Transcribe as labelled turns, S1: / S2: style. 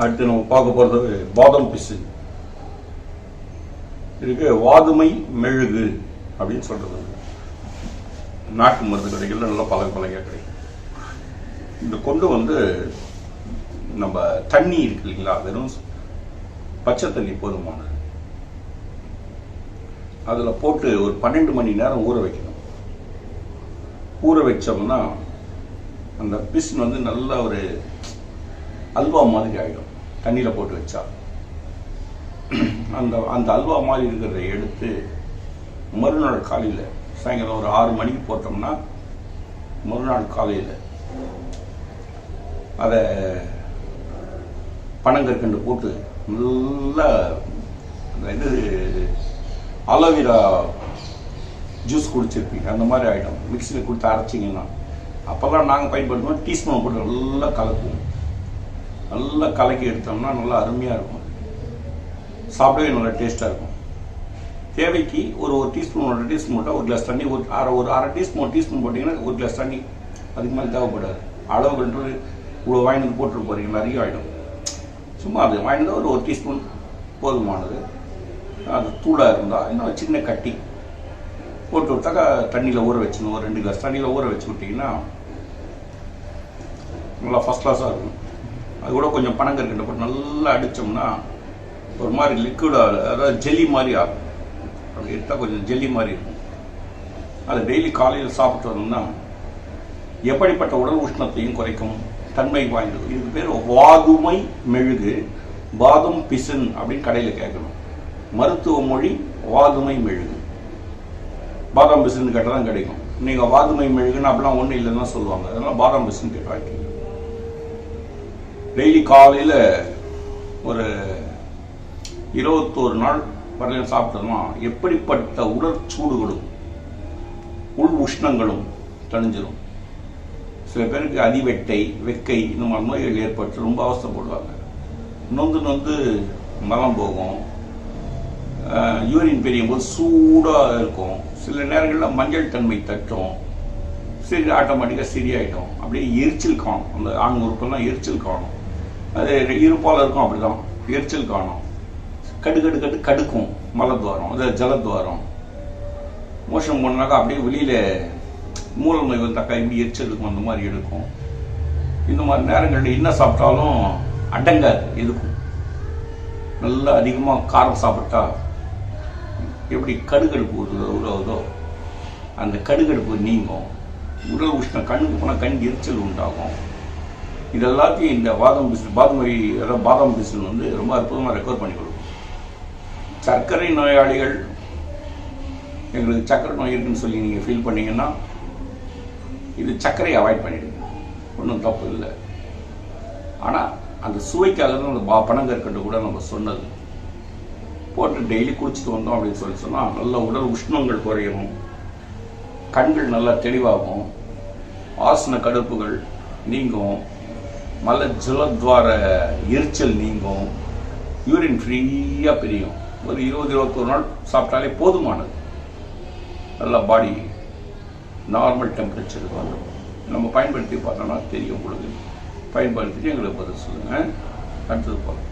S1: அடுத்து நம்ம பார்க்க போகிறது பாதம் பிசின். இதுக்கு வாதுமை மெழுகு அப்படின்னு சொல்கிறது. நாட்டு மருந்து கடைகளில் நல்லா பழகையாக கிடைக்கும். இந்த கொண்டு வந்து நம்ம தண்ணி இருக்கு இல்லைங்களா, வெறும் பச்சை தண்ணி போதுமானது. அதில் போட்டு ஒரு 12 மணி நேரம் ஊற வைக்கணும். ஊற வச்சோம்னா அந்த பிசின் வந்து நல்ல ஒரு அல்வா மாதிரி ஆகிடும். தண்ணியில் போட்டு வச்சா அந்த அந்த அல்வா மாதிரி இருக்கிறத எடுத்து மறுநாள் காலையில் சாயங்காலம் ஒரு 6 மணிக்கு போட்டோம்னா மறுநாள் காலையில் அதை பனங்கற்கண்டு போட்டு நல்லா இது அலோவேரா ஜூஸ் குடிச்சிருப்பீங்க, அந்த மாதிரி ஆகிடும். மிக்சியில் கொடுத்து அரைச்சிங்கன்னா அப்போல்லாம் நாங்கள் பயன்படுத்துவோம். டீஸ்பூன் போட்டு நல்லா கலக்குவோம். நல்லா கலக்கி எடுத்தோம்னா நல்லா அருமையாக இருக்கும். சாப்பிடவே நல்லா டேஸ்ட்டாக இருக்கும். தேவைக்கு ஒரு டீஸ்பூன் 1 டீஸ்பூன் போட்டால் 1 கிளாஸ் தண்ணி, ஒரு அரை டீஸ்பூன் போட்டிங்கன்னா 1 கிளாஸ் தண்ணி. அதுக்கு மேலே தேவைப்படாது. அளவு கண்டு இவ்வளோ வாங்கிட்டு போட்டுட்டு போகிறீங்க, நிறைய ஆகிடும். சும்மா அது வாங்கிட்டு ஒரு டீஸ்பூன் போதுமானது. அது தூளாக இருந்தால் இன்னும் சின்ன கட்டி போட்டு விட்டாக்கா தண்ணியில் ஊற வச்சுணும். ஒரு 2 கிளாஸ் தண்ணியில் ஊற வச்சு விட்டிங்கன்னா நல்லா ஃபஸ்ட் கிளாஸாக இருக்கும். அது கூட கொஞ்சம் பனங்கற்கண்டு போட்டு நல்லா அடித்தோம்னா ஒரு மாதிரி லிக்விடாக, அதாவது ஜெல்லி மாதிரி ஆகும். அது எடுத்தால் கொஞ்சம் ஜெல்லி மாதிரி இருக்கும். அதை டெய்லி காலையில் சாப்பிட்டு வந்தோம்னா எப்படிப்பட்ட உடல் உஷ்ணத்தையும் குறைக்கும் தன்மை வாய்ந்தது. இதுக்கு பேர் வாதுமை மெழுகு, பாதம் பிசின் அப்படின்னு கடையில் கேட்கணும். மருத்துவ மொழி வாதுமை மெழுகு. பாதாம் பிசின் கேட்டால் தான் கிடைக்கும். நீங்கள் வாதுமை மெழுகுன்னு அப்படிலாம் ஒன்றும் இல்லைன்னு தான் சொல்லுவாங்க. அதனால் பாதாம் பிசின் கேட்டு வாங்கிக்கோங்க. டெய்லி காலையில் ஒரு 21 நாள் வரையிலும் சாப்பிட்டோம்னா எப்படிப்பட்ட உடற்சூடுகளும் உள் உஷ்ணங்களும் தணிஞ்சிடும். சில பேருக்கு அதிவெட்டை, வெக்கை இந்த மாதிரி நோய்கள் ஏற்பட்டு ரொம்ப அவஸ்தைப்படுவாங்க. நொந்து மலம் போகும். யூரின் பெரியும் போது சூடாக இருக்கும். சில நேரங்களில் மஞ்சள் தன்மை தட்டும். சரி, ஆட்டோமேட்டிக்காக சரியாயிடும். அப்படியே எரிச்சல் காணும். அந்த ஆண் உறுப்பெல்லாம் எரிச்சல் காணும். அது இருப்பால் இருக்கும். அப்படிதான் எரிச்சல் காணும். கடுக்கும் மலத்வாரம், அதாவது ஜலத்வாரம். மோஷன் பண்ணாக்கா அப்படியே வெளியில் மூல நோய் வந்தாக்கா இப்படி எரிச்சல் இருக்கும். அந்த மாதிரி எடுக்கும். இந்த மாதிரி நேரங்களில் என்ன சாப்பிட்டாலும் அடங்காது, எதுக்கும். நல்லா அதிகமாக காரம் சாப்பிட்டா எப்படி கடுகடுப்பு உருவாகுதோ அந்த கடுகடுப்பு நீங்கும். உடல் உஷ்ணம், கண்ணுக்கு போனால் கண் எரிச்சல் உண்டாகும். இதெல்லாத்தையும் இந்த பாதாம் பிசின் வந்து ரொம்ப அற்புதமாக ரெக்கவர் பண்ணி கொடுக்கும். சர்க்கரை நோயாளிகள், எங்களுக்கு சர்க்கரை நோய் இருக்குன்னு சொல்லி நீங்கள் ஃபீல் பண்ணீங்கன்னா இது சர்க்கரையை அவாய்ட் பண்ணிடுங்க. ஒன்றும் தப்பு இல்லை. ஆனால் அந்த சுவைக்காக தான் அந்த பனங்கற்கண்டு கூட நம்ம சொன்னது. போட்டு டெய்லி குடிச்சிட்டு வந்தோம் அப்படின்னு சொன்னால் நல்ல உடல் உஷ்ணங்கள் குறையும். கண்கள் நல்லா தெளிவாகும். ஆசன கடுப்புகள் நீங்கும். மல ஜலத்வார எரிச்சல் நீங்கும். யூரின் ஃப்ரீயாக பிரியும். ஒரு 20-21 நாள் சாப்பிட்டாலே போதுமானது. நல்லா பாடி நார்மல் டெம்பரேச்சருக்கு வந்துடும். நம்ம பயன்படுத்தி பார்த்தோம்னா தெரியும் உங்களுக்கு. பயன்படுத்திட்டு எங்களுக்கு பதில் சொல்லுங்கள். அடுத்தது போகலாம்.